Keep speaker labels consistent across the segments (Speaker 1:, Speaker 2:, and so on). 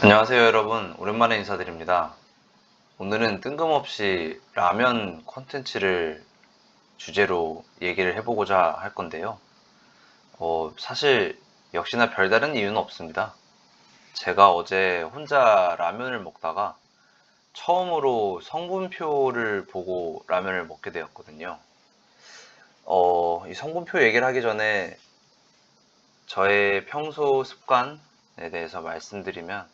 Speaker 1: 안녕하세요 여러분, 오랜만에 인사드립니다. 오늘은 뜬금없이 라면 콘텐츠를 주제로 얘기를 해보고자 할 건데요. 사실 역시나 별다른 이유는 없습니다. 제가 어제 혼자 라면을 먹다가 처음으로 성분표를 보고 라면을 먹게 되었거든요. 이 성분표 얘기를 하기 전에 저의 평소 습관에 대해서 말씀드리면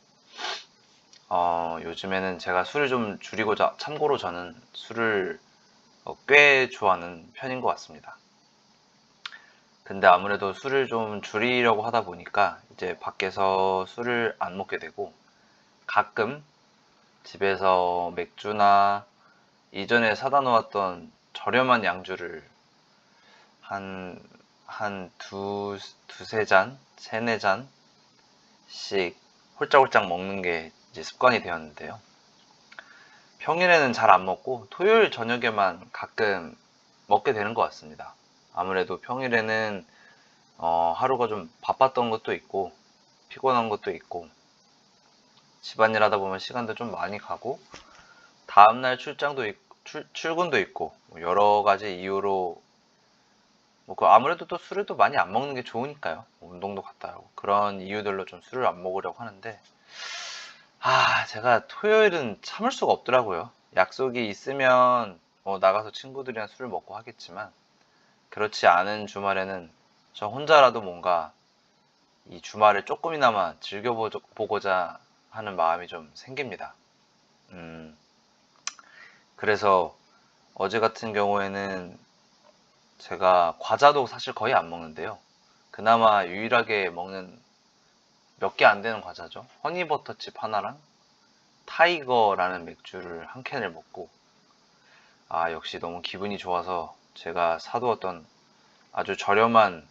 Speaker 1: 요즘에는 제가 술을 좀 줄이고자, 참고로 저는 술을 꽤 좋아하는 편인 것 같습니다. 근데 아무래도 술을 좀 줄이려고 하다 보니까 이제 밖에서 술을 안 먹게 되고 가끔 집에서 맥주나 이전에 사다 놓았던 저렴한 양주를 두세 잔, 세네 잔씩 홀짝홀짝 먹는 게 이제 습관이 되었는데요. 평일에는 잘 안 먹고 토요일 저녁에만 가끔 먹게 되는 것 같습니다. 아무래도 평일에는 하루가 좀 바빴던 것도 있고 피곤한 것도 있고 집안일 하다 보면 시간도 좀 많이 가고 다음날 출근도 있고 뭐 여러 가지 이유로 아무래도 또 술을 또 많이 안 먹는 게 좋으니까요. 운동도 갔다 오고 그런 이유들로 좀 술을 안 먹으려고 하는데 제가 토요일은 참을 수가 없더라고요. 약속이 있으면 나가서 친구들이랑 술을 먹고 하겠지만 그렇지 않은 주말에는 저 혼자라도 뭔가 이 주말을 조금이나마 즐겨보고자 하는 마음이 좀 생깁니다. 그래서 어제 같은 경우에는 제가 과자도 사실 거의 안 먹는데요. 그나마 유일하게 먹는 몇 개 안 되는 과자죠. 허니버터칩 하나랑 타이거라는 맥주를 한 캔을 먹고 역시 너무 기분이 좋아서 제가 사두었던 아주 저렴한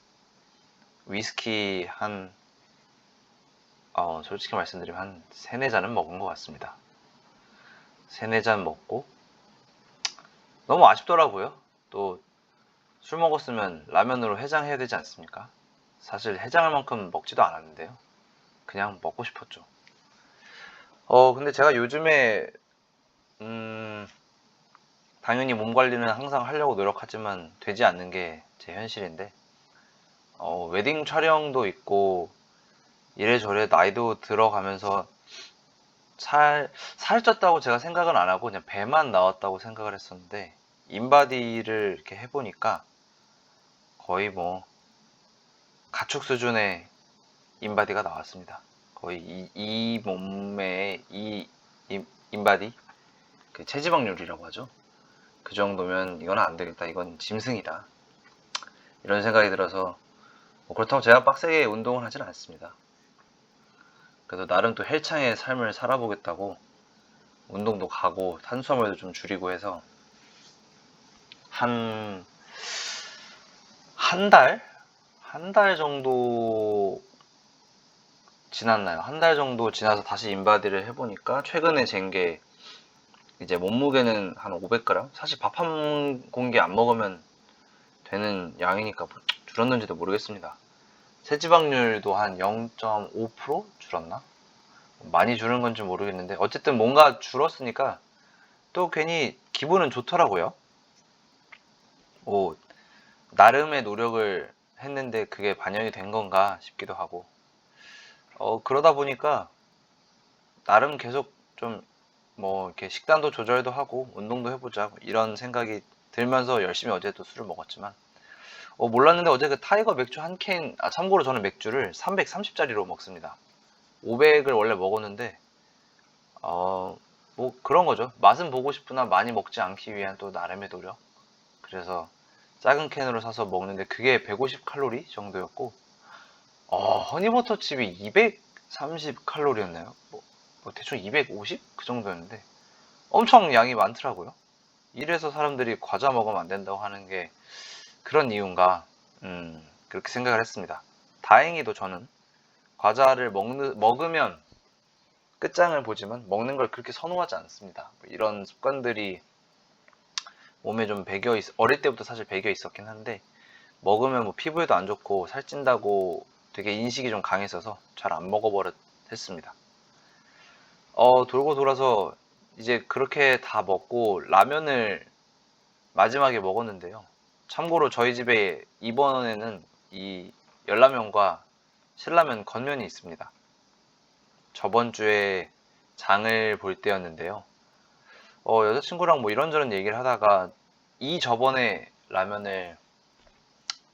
Speaker 1: 위스키 솔직히 말씀드리면 한 세네 잔은 먹은 것 같습니다. 세네 잔 먹고 너무 아쉽더라고요. 또 술 먹었으면 라면으로 해장해야 되지 않습니까? 사실 해장할 만큼 먹지도 않았는데요. 그냥 먹고 싶었죠. 근데 제가 요즘에 당연히 몸 관리는 항상 하려고 노력하지만 되지 않는 게 제 현실인데 웨딩 촬영도 있고 이래저래 나이도 들어가면서 살 쪘다고 제가 생각은 안 하고 그냥 배만 나왔다고 생각을 했었는데 인바디를 이렇게 해보니까 거의 뭐 가축 수준의 인바디가 나왔습니다. 거의 이 몸매의 인바디, 그 체지방률이라고 하죠. 그 정도면 이건 안 되겠다. 이건 짐승이다. 이런 생각이 들어서 그렇다고 제가 빡세게 운동을 하진 않습니다. 그래서 나름 또 헬창의 삶을 살아보겠다고 운동도 가고 탄수화물도 좀 줄이고 해서 한 달? 한 달 정도 지났나요? 한 달 정도 지나서 다시 인바디를 해보니까 최근에 잰 게 이제 몸무게는 한 500g? 사실 밥 한 공기 안 먹으면 되는 양이니까 줄었는지도 모르겠습니다. 체지방률도 한 0.5% 줄었나? 많이 줄은 건지 모르겠는데 어쨌든 뭔가 줄었으니까 또 괜히 기분은 좋더라고요. 나름의 노력을 했는데 그게 반영이 된 건가 싶기도 하고 그러다 보니까 나름 계속 좀 이렇게 식단도 조절도 하고 운동도 해보자 이런 생각이 들면서 열심히 어제도 술을 먹었지만 몰랐는데 어제 그 타이거 맥주 한 캔, 참고로 저는 맥주를 330짜리로 먹습니다. 500을 원래 먹었는데 그런 거죠. 맛은 보고 싶으나 많이 먹지 않기 위한 또 나름의 노력. 그래서 작은 캔으로 사서 먹는데 그게 150 칼로리 정도였고 허니버터 칩이 230 칼로리였나요? 대충 250? 그 정도였는데 엄청 양이 많더라고요. 이래서 사람들이 과자 먹으면 안 된다고 하는 게 그런 이유인가 그렇게 생각을 했습니다. 다행히도 저는 과자를 먹으면 끝장을 보지만 먹는 걸 그렇게 선호하지 않습니다. 이런 습관들이 몸에 좀 어릴 때부터 사실 배겨 있었긴 한데 먹으면 피부에도 안 좋고 살찐다고 되게 인식이 좀 강했어서 잘 안 먹어버렸습니다. 돌고 돌아서 이제 그렇게 다 먹고 라면을 마지막에 먹었는데요. 참고로 저희 집에 이번에는 이 열라면과 신라면 건면이 있습니다. 저번 주에 장을 볼 때였는데요. 여자친구랑 뭐 이런저런 얘기를 하다가 이 저번에 라면을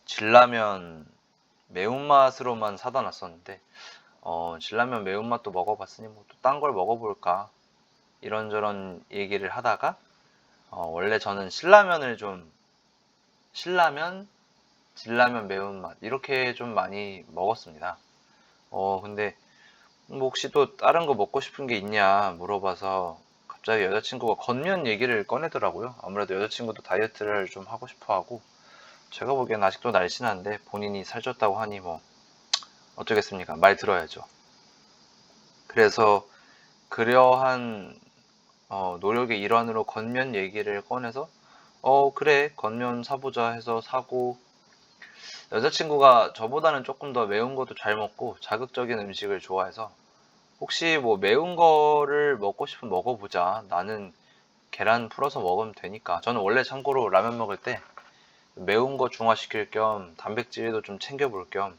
Speaker 1: 진라면 매운맛으로만 사다 놨었는데 진라면 매운맛도 먹어봤으니 뭐 또 딴 걸 먹어볼까 이런저런 얘기를 하다가 원래 저는 신라면을 좀 신라면, 진라면 매운맛 이렇게 좀 많이 먹었습니다. 근데 뭐 혹시 또 다른 거 먹고 싶은 게 있냐 물어봐서 갑자기 여자친구가 건면 얘기를 꺼내더라고요. 아무래도 여자친구도 다이어트를 좀 하고 싶어 하고 제가 보기엔 아직도 날씬한데 본인이 살쪘다고 하니 뭐 어쩌겠습니까? 말 들어야죠. 그래서 그러한 노력의 일환으로 건면 얘기를 꺼내서 그래 건면 사보자 해서 사고 여자친구가 저보다는 조금 더 매운 것도 잘 먹고 자극적인 음식을 좋아해서 혹시 뭐 매운 거를 먹고 싶으면 먹어보자. 나는 계란 풀어서 먹으면 되니까. 저는 원래 참고로 라면 먹을 때 매운 거 중화시킬 겸 단백질도 좀 챙겨볼 겸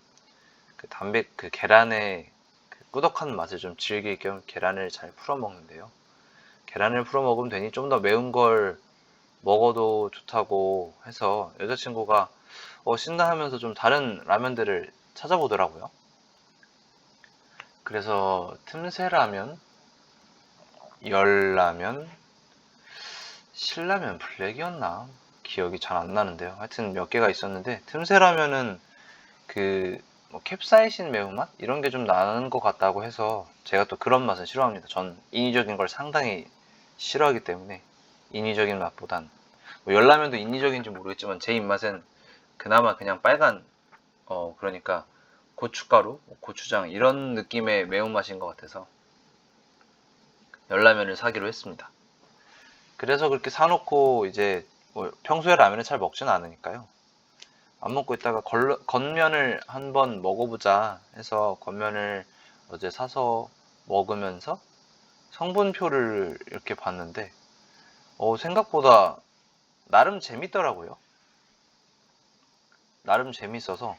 Speaker 1: 그 계란의 그 꾸덕한 맛을 좀 즐길 겸 계란을 잘 풀어 먹는데요. 계란을 풀어 먹으면 되니 좀 더 매운 걸 먹어도 좋다고 해서 여자친구가 신나 하면서 좀 다른 라면들을 찾아보더라고요. 그래서 틈새 라면, 열라면, 신라면 블랙이었나? 기억이 잘 안 나는데요. 하여튼 몇 개가 있었는데 틈새 라면은 뭐 캡사이신 매운맛? 이런 게 좀 나는 것 같다고 해서 제가 또 그런 맛은 싫어합니다. 전 인위적인 걸 상당히 싫어하기 때문에 인위적인 맛보단 뭐 열라면도 인위적인지 모르겠지만 제 입맛엔 그나마 그냥 빨간 그러니까 고춧가루, 뭐 고추장 이런 느낌의 매운맛인 것 같아서 열라면을 사기로 했습니다. 그래서 그렇게 사놓고 이제 뭐 평소에 라면을 잘 먹지는 않으니까요. 안 먹고 있다가 건면을 한번 먹어보자 해서 건면을 어제 사서 먹으면서 성분표를 이렇게 봤는데 생각보다 나름 재밌더라고요. 나름 재밌어서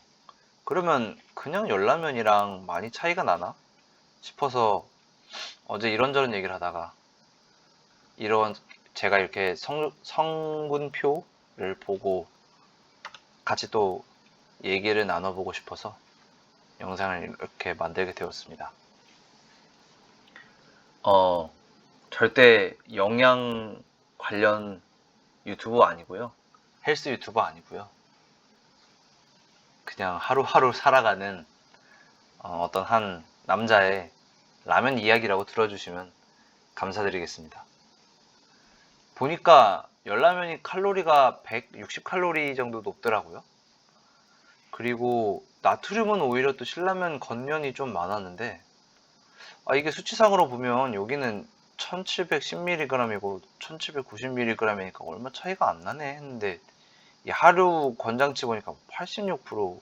Speaker 1: 그러면 그냥 열라면이랑 많이 차이가 나나 싶어서 어제 이런저런 얘기를 하다가 이런 제가 이렇게 성분표를 보고 같이 또 얘기를 나눠보고 싶어서 영상을 이렇게 만들게 되었습니다. 어, 절대 영양 관련 유튜버 아니고요. 헬스 유튜버 아니고요. 그냥 하루하루 살아가는 어떤 한 남자의 라면 이야기라고 들어주시면 감사드리겠습니다. 보니까 열라면이 칼로리가 160칼로리 정도 높더라고요. 그리고 나트륨은 오히려 또 신라면 겉면이 좀 많았는데 이게 수치상으로 보면 여기는 1710mg이고 1790mg이니까 얼마 차이가 안 나네 했는데 이 하루 권장치 보니까 86%,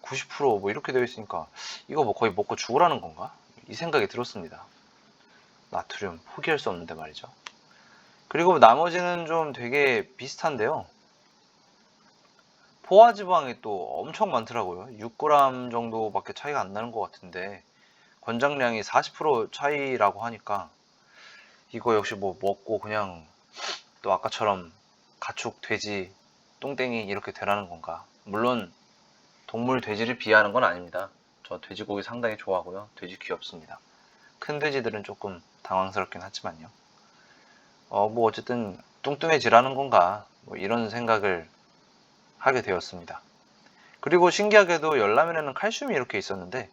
Speaker 1: 90%뭐 이렇게 되어 있으니까 이거 뭐 거의 먹고 죽으라는 건가? 이 생각이 들었습니다. 나트륨 포기할 수 없는데 말이죠. 그리고 나머지는 좀 되게 비슷한데요. 포화지방이 또 엄청 많더라고요. 6g 정도밖에 차이가 안 나는 것 같은데 권장량이 40% 차이라고 하니까 이거 역시 뭐 먹고 그냥 또 아까처럼 가축, 돼지, 똥땡이 이렇게 되라는 건가? 물론 동물 돼지를 비하하는 건 아닙니다. 저 돼지고기 상당히 좋아하고요. 돼지 귀엽습니다. 큰 돼지들은 조금 당황스럽긴 하지만요. 뭐 어쨌든 뚱뚱해지라는 건가? 뭐 이런 생각을 하게 되었습니다. 그리고 신기하게도 열라면에는 칼슘이 이렇게 있었는데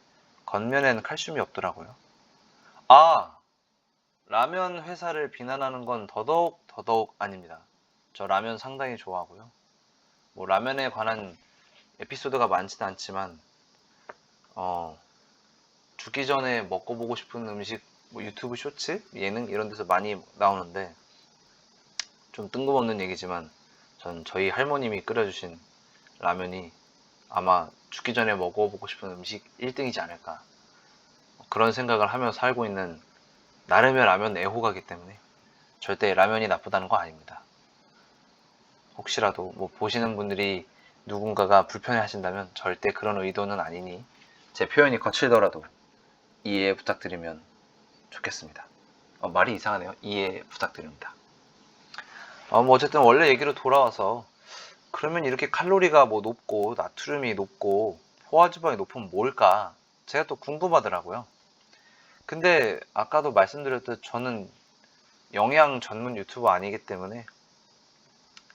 Speaker 1: 겉면에는 칼슘이 없더라고요. 아, 라면 회사를 비난하는 건 더더욱 아닙니다. 저 라면 상당히 좋아하고요. 뭐 라면에 관한 에피소드가 많지는 않지만 어, 죽기 전에 먹고 보고 싶은 음식 뭐 유튜브 쇼츠, 예능 이런 데서 많이 나오는데 좀 뜬금없는 얘기지만 전 저희 할머님이 끓여주신 라면이 아마 죽기 전에 먹어보고 싶은 음식 1등이지 않을까 그런 생각을 하며 살고 있는 나름의 라면 애호가기 때문에 절대 라면이 나쁘다는 거 아닙니다. 혹시라도 뭐 보시는 분들이 누군가가 불편해 하신다면 절대 그런 의도는 아니니 제 표현이 거칠더라도 이해 부탁드리면 좋겠습니다. 말이 이상하네요. 이해 부탁드립니다. 뭐 어쨌든 원래 얘기로 돌아와서 그러면 이렇게 칼로리가 뭐 높고 나트륨이 높고 포화지방이 높으면 뭘까? 제가 또 궁금하더라고요. 근데 아까도 말씀드렸듯 저는 영양 전문 유튜버 아니기 때문에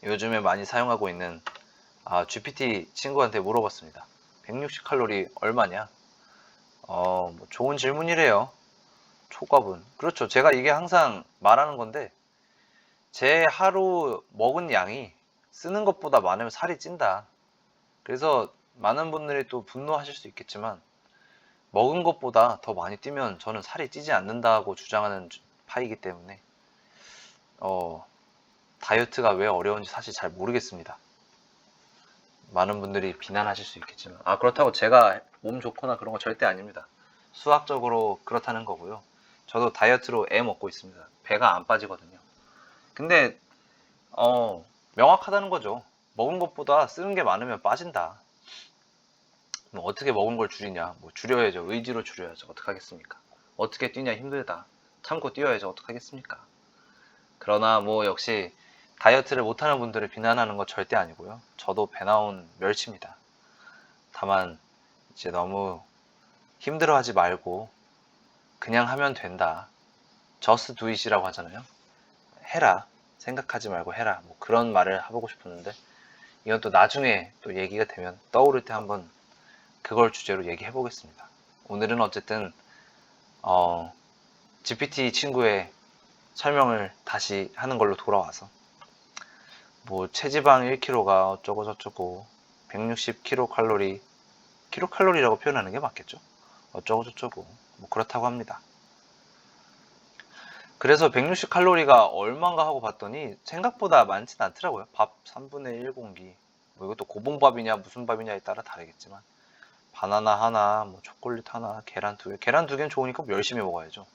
Speaker 1: 요즘에 많이 사용하고 있는 GPT 친구한테 물어봤습니다. 160칼로리 얼마냐? 뭐 좋은 질문이래요. 초과분. 그렇죠. 제가 이게 항상 말하는 건데 제 하루 먹은 양이 쓰는 것보다 많으면 살이 찐다. 그래서 많은 분들이 또 분노하실 수 있겠지만 먹은 것보다 더 많이 뛰면 저는 살이 찌지 않는다고 주장하는 파이기 때문에 다이어트가 왜 어려운지 사실 잘 모르겠습니다. 많은 분들이 비난하실 수 있겠지만 그렇다고 제가 몸 좋거나 그런 거 절대 아닙니다. 수학적으로 그렇다는 거고요. 저도 다이어트로 애 먹고 있습니다. 배가 안 빠지거든요. 근데 명확하다는 거죠. 먹은 것보다 쓰는 게 많으면 빠진다. 뭐 어떻게 먹은 걸 줄이냐? 뭐 줄여야죠. 의지로 줄여야죠. 어떡하겠습니까? 어떻게 뛰냐 힘들다. 참고 뛰어야죠. 어떡하겠습니까? 그러나 뭐 역시 다이어트를 못하는 분들을 비난하는 건 절대 아니고요. 저도 배 나온 멸치입니다. 다만 이제 너무 힘들어하지 말고 그냥 하면 된다. just do it이라고 하잖아요. 해라. 생각하지 말고 해라. 뭐 그런 말을 해보고 싶었는데 이건 또 나중에 또 얘기가 되면 떠오를 때 한번 그걸 주제로 얘기해 보겠습니다. 오늘은 어쨌든 GPT 친구의 설명을 다시 하는 걸로 돌아와서 뭐 체지방 1kg가 어쩌고 저쩌고 160kcal 킬로칼로리라고 표현하는 게 맞겠죠? 어쩌고 저쩌고 뭐 그렇다고 합니다. 그래서 160칼로리가 얼마인가 하고 봤더니 생각보다 많진 않더라고요. 밥 3분의 1 공기 뭐 이것도 고봉밥이냐 무슨 밥이냐에 따라 다르겠지만 바나나 하나, 뭐 초콜릿 하나, 계란 2개. 계란 2개는 좋으니까 열심히 먹어야죠.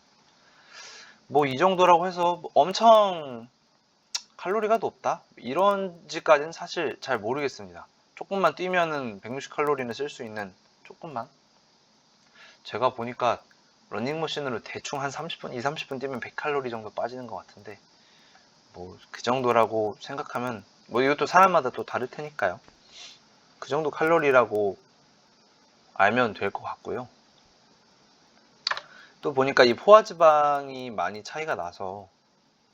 Speaker 1: 뭐 이 정도라고 해서 엄청 칼로리가 높다? 이런지까지는 사실 잘 모르겠습니다. 조금만 뛰면은 160칼로리는 쓸 수 있는 조금만. 제가 보니까 러닝머신으로 대충 한 30분, 2, 30분 뛰면 100칼로리 정도 빠지는 것 같은데 뭐 그 정도라고 생각하면 뭐 이것도 사람마다 또 다를 테니까요. 그 정도 칼로리라고 알면 될 것 같고요. 또 보니까 이 포화지방이 많이 차이가 나서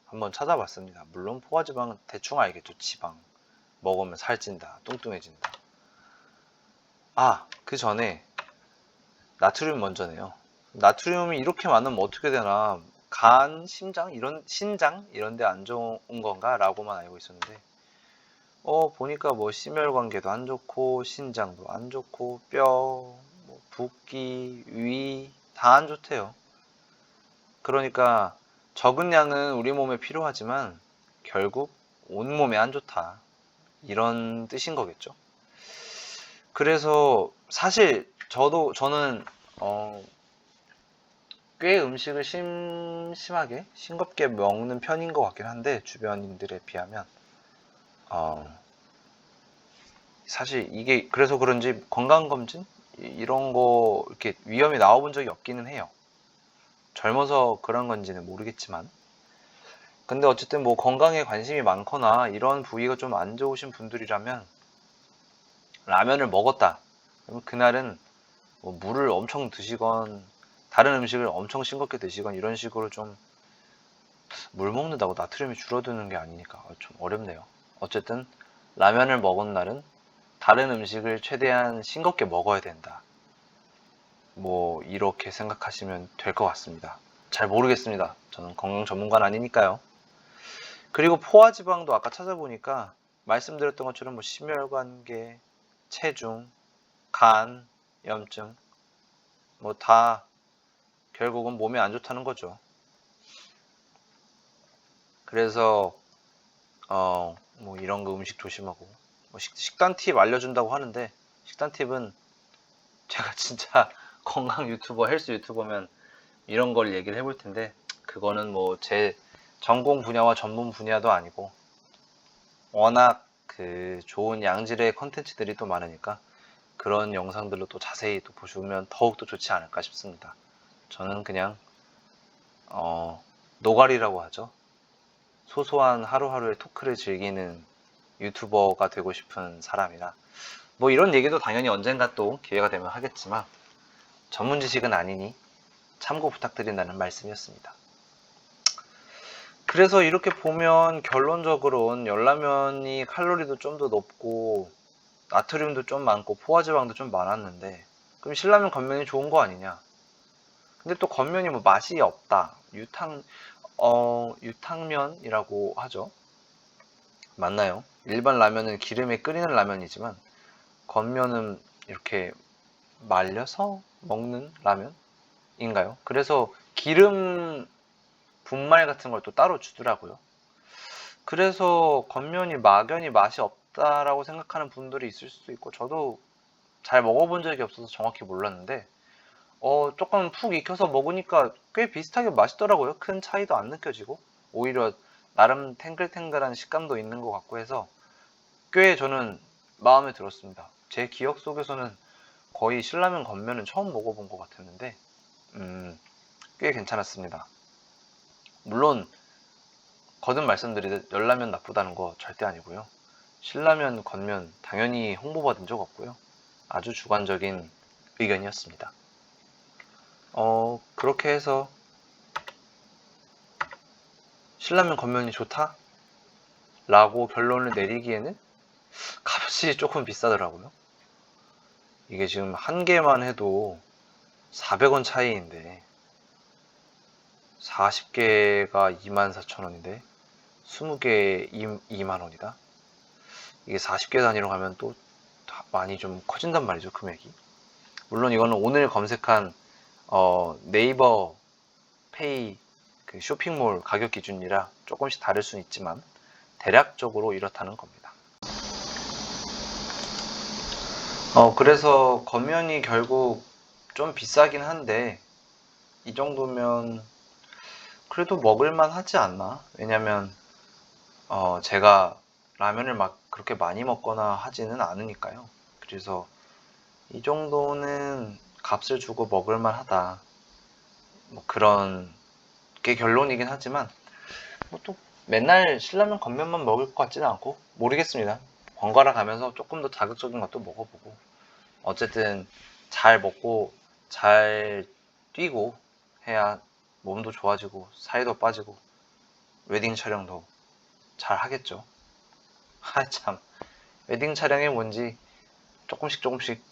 Speaker 1: 한번 찾아봤습니다. 물론 포화지방은 대충 알겠죠. 지방. 먹으면 살찐다. 뚱뚱해진다. 그 전에 나트륨 먼저네요. 나트륨이 이렇게 많으면 어떻게 되나 간, 심장 이런 데 안 좋은 건가 라고만 알고 있었는데 보니까 뭐 심혈관계도 안 좋고 신장도 안 좋고 뼈, 뭐 붓기, 위 다 안 좋대요. 그러니까 적은 양은 우리 몸에 필요하지만 결국 온 몸에 안 좋다. 이런 뜻인 거겠죠. 그래서 사실 저는 꽤 음식을 심하게 싱겁게 먹는 편인 것 같긴 한데 주변인들에 비하면 사실 이게 그래서 그런지 건강검진 이런 거 이렇게 위험이 나와본 적이 없기는 해요. 젊어서 그런 건지는 모르겠지만 근데 어쨌든 뭐 건강에 관심이 많거나 이런 부위가 좀 안 좋으신 분들이라면 라면을 먹었다 그러면 그날은 뭐 물을 엄청 드시건 다른 음식을 엄청 싱겁게 드시건 이런 식으로 좀 물 먹는다고 나트륨이 줄어드는 게 아니니까 좀 어렵네요. 어쨌든 라면을 먹은 날은 다른 음식을 최대한 싱겁게 먹어야 된다. 뭐 이렇게 생각하시면 될 것 같습니다. 잘 모르겠습니다. 저는 건강 전문가는 아니니까요. 그리고 포화지방도 아까 찾아보니까 말씀드렸던 것처럼 뭐 심혈관계, 체중, 간, 염증 뭐 다 결국은 몸에 안 좋다는 거죠. 그래서 뭐 이런 거 음식 조심하고 뭐 식단 팁 알려준다고 하는데 식단 팁은 제가 진짜 건강 유튜버, 헬스 유튜버면 이런 걸 얘기를 해볼 텐데 그거는 뭐 제 전공 분야와 전문 분야도 아니고 워낙 그 좋은 양질의 컨텐츠들이 또 많으니까 그런 영상들로 또 자세히 또 보시면 더욱더 좋지 않을까 싶습니다. 저는 그냥 노가리라고 하죠. 소소한 하루하루의 토크를 즐기는 유튜버가 되고 싶은 사람이라 뭐 이런 얘기도 당연히 언젠가 또 기회가 되면 하겠지만 전문 지식은 아니니 참고 부탁드린다는 말씀이었습니다. 그래서 이렇게 보면 결론적으로는 열라면이 칼로리도 좀 더 높고 나트륨도 좀 많고 포화지방도 좀 많았는데 그럼 신라면 건면이 좋은 거 아니냐? 근데 또 건면이 뭐 맛이 없다. 유탕면이라고 하죠. 맞나요? 일반 라면은 기름에 끓이는 라면이지만 건면은 이렇게 말려서 먹는 라면인가요? 그래서 기름 분말 같은 걸 또 따로 주더라고요. 그래서 건면이 막연히 맛이 없다라고 생각하는 분들이 있을 수도 있고 저도 잘 먹어본 적이 없어서 정확히 몰랐는데 조금 푹 익혀서 먹으니까 꽤 비슷하게 맛있더라고요. 큰 차이도 안 느껴지고 오히려 나름 탱글탱글한 식감도 있는 것 같고 해서 꽤 저는 마음에 들었습니다. 제 기억 속에서는 거의 신라면 건면은 처음 먹어본 것 같았는데 꽤 괜찮았습니다. 물론 거듭 말씀드리듯 열라면 나쁘다는 거 절대 아니고요. 신라면 건면 당연히 홍보받은 적 없고요. 아주 주관적인 의견이었습니다. 그렇게 해서 신라면 건면이 좋다? 라고 결론을 내리기에는 값이 조금 비싸더라고요. 이게 지금 한 개만 해도 400원 차이인데 40개가 24,000원인데 20개 2만원이다. 이게 40개 단위로 가면 또 많이 좀 커진단 말이죠, 금액이. 물론 이거는 오늘 검색한 네이버 페이 그 쇼핑몰 가격 기준이라 조금씩 다를 수는 있지만 대략적으로 이렇다는 겁니다. 그래서 겉면이 결국 좀 비싸긴 한데 이 정도면 그래도 먹을만 하지 않나? 왜냐면 제가 라면을 막 그렇게 많이 먹거나 하지는 않으니까요. 그래서 이 정도는 값을 주고 먹을만 하다. 뭐 그런 게 결론이긴 하지만 뭐 또 맨날 신라면 겉면만 먹을 것 같지는 않고 모르겠습니다. 번갈아 가면서 조금 더 자극적인 것도 먹어보고 어쨌든 잘 먹고 잘 뛰고 해야 몸도 좋아지고 살도 빠지고 웨딩 촬영도 잘 하겠죠. 참 웨딩 촬영이 뭔지 조금씩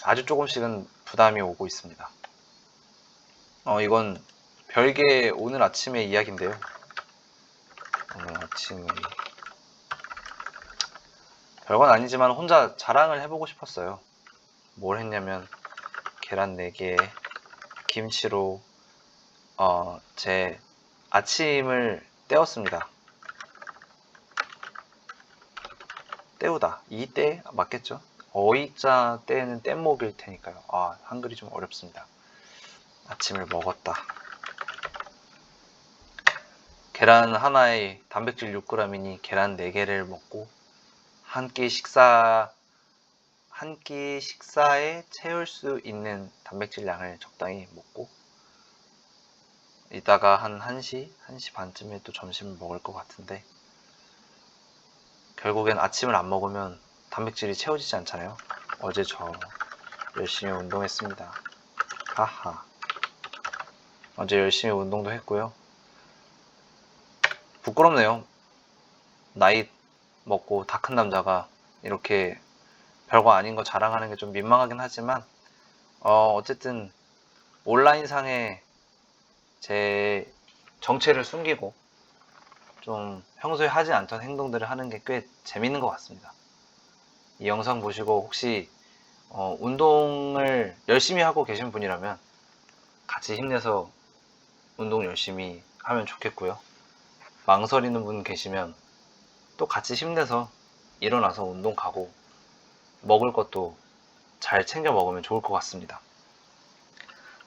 Speaker 1: 아주 조금씩은 부담이 오고 있습니다. 이건 별개 오늘 아침의 이야기인데요. 오늘 아침에 별건 아니지만 혼자 자랑을 해보고 싶었어요. 뭘 했냐면 계란 4개에 김치로 제 아침을 때웠습니다. 때우다. 이 때 맞겠죠? 어이자 때는 뗏목일 테니까요. 한글이 좀 어렵습니다. 아침을 먹었다. 계란 하나에 단백질 6g이니 계란 4개를 먹고 한 끼 식사에 채울 수 있는 단백질 양을 적당히 먹고 이따가 한 1시 반쯤에 또 점심을 먹을 것 같은데 결국엔 아침을 안 먹으면 단백질이 채워지지 않잖아요. 어제 저 열심히 운동했습니다. 하하. 어제 열심히 운동도 했고요. 부끄럽네요. 나이 먹고 다 큰 남자가 이렇게 별거 아닌 거 자랑하는 게 좀 민망하긴 하지만 어쨌든 온라인상에 제 정체를 숨기고 좀 평소에 하지 않던 행동들을 하는 게 꽤 재밌는 것 같습니다. 이 영상 보시고 혹시 운동을 열심히 하고 계신 분이라면 같이 힘내서 운동 열심히 하면 좋겠고요. 망설이는 분 계시면 또 같이 힘내서 일어나서 운동 가고 먹을 것도 잘 챙겨 먹으면 좋을 것 같습니다.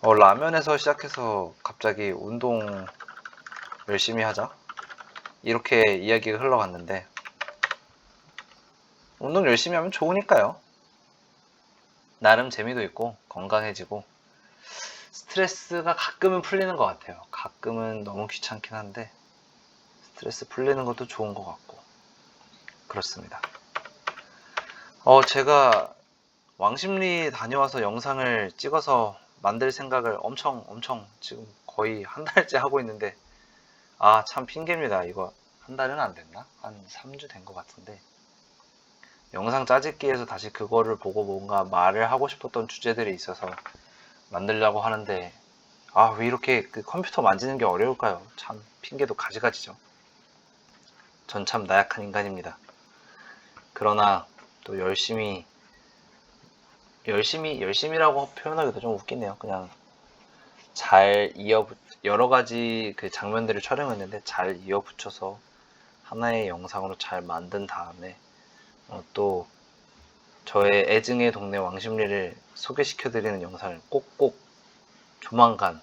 Speaker 1: 라면에서 시작해서 갑자기 운동 열심히 하자. 이렇게 이야기가 흘러갔는데, 운동 열심히 하면 좋으니까요. 나름 재미도 있고 건강해지고 스트레스가 가끔은 풀리는 것 같아요. 가끔은 너무 귀찮긴 한데 스트레스 풀리는 것도 좋은 것 같고 그렇습니다. 제가 왕십리 다녀와서 영상을 찍어서 만들 생각을 엄청 지금 거의 한 달째 하고 있는데, 참 핑계입니다. 이거 한 달은 안 됐나? 한 3주 된 것 같은데, 영상 짜집기에서 다시 그거를 보고 뭔가 말을 하고 싶었던 주제들이 있어서 만들려고 하는데, 왜 이렇게 그 컴퓨터 만지는 게 어려울까요? 참 핑계도 가지가지죠. 전 참 나약한 인간입니다. 그러나 또 열심이라고 표현하기도 좀 웃기네요. 그냥 여러 가지 그 장면들을 촬영했는데 잘 이어붙여서 하나의 영상으로 잘 만든 다음에 또 저의 애증의 동네 왕십리를 소개시켜드리는 영상을 꼭꼭 조만간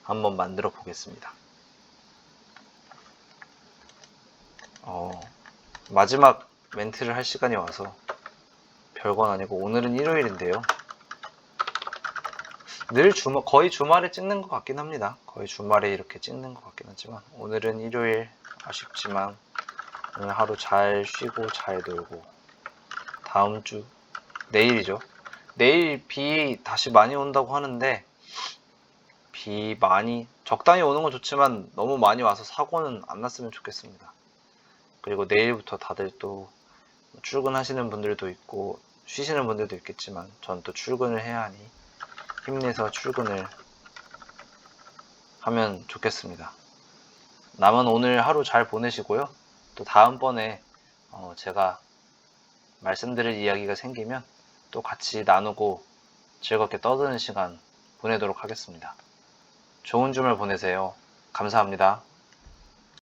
Speaker 1: 한번 만들어 보겠습니다. 마지막 멘트를 할 시간이 와서 별건 아니고, 오늘은 일요일인데요. 거의 주말에 찍는 것 같긴 합니다. 거의 주말에 이렇게 찍는 것 같긴 하지만, 오늘은 일요일 아쉽지만 오늘 하루 잘 쉬고 잘 놀고, 다음 주 내일이죠. 내일 비 다시 많이 온다고 하는데, 비 많이 적당히 오는 건 좋지만 너무 많이 와서 사고는 안 났으면 좋겠습니다. 그리고 내일부터 다들 또 출근하시는 분들도 있고 쉬시는 분들도 있겠지만, 전 또 출근을 해야 하니 힘내서 출근을 하면 좋겠습니다. 남은 오늘 하루 잘 보내시고요. 또 다음번에 제가 말씀드릴 이야기가 생기면 또 같이 나누고 즐겁게 떠드는 시간 보내도록 하겠습니다. 좋은 주말 보내세요. 감사합니다.